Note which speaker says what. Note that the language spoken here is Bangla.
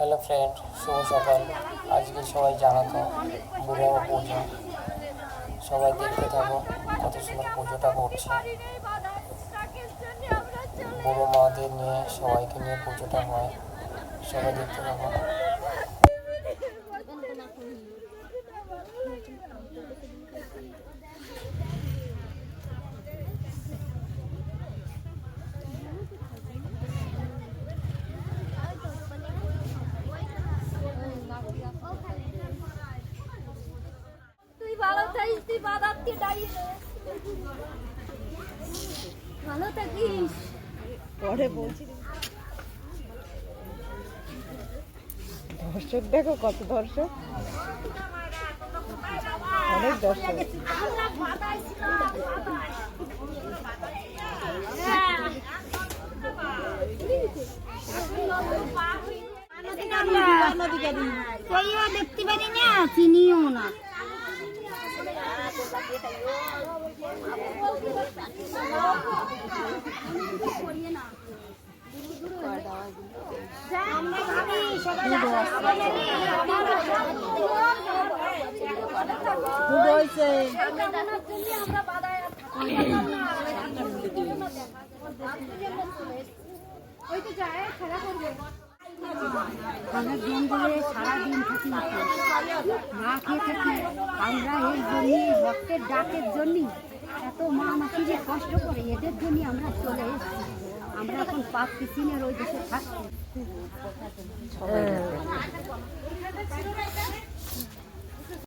Speaker 1: হ্যালো ফ্রেন্ড, শুভ সকাল। আজকে সবাই জানাতো বুড়ো পুজো। সবাই দেখতে থাকো কত সুন্দর পুজোটা করছে। বুড়ো মাদের নিয়ে সবাইকে নিয়ে পুজোটা হয়। সবাই দেখতে থাকো।
Speaker 2: তুই ভালো থাকিস, তুই বাদাতকে দাঁড়িয়ে ভালো থাকিস।
Speaker 3: পরে বলছি দর্শক দেখো কত দর্শক, অনেক দর্শক।
Speaker 2: দেখতে পারি না, চিনিও না।
Speaker 4: আমরা জঙ্গলে সারাদিন থাকি, না খেয়ে থাকি। আমরা এই জন্যই রক্তের ডাকের জন্যই এত মা মাসি যে কষ্ট করে, এদের জন্যই আমরা চলে এসেছি। আমরা এখন পাচ্ছি চীনের ওই দেশে থাকছি।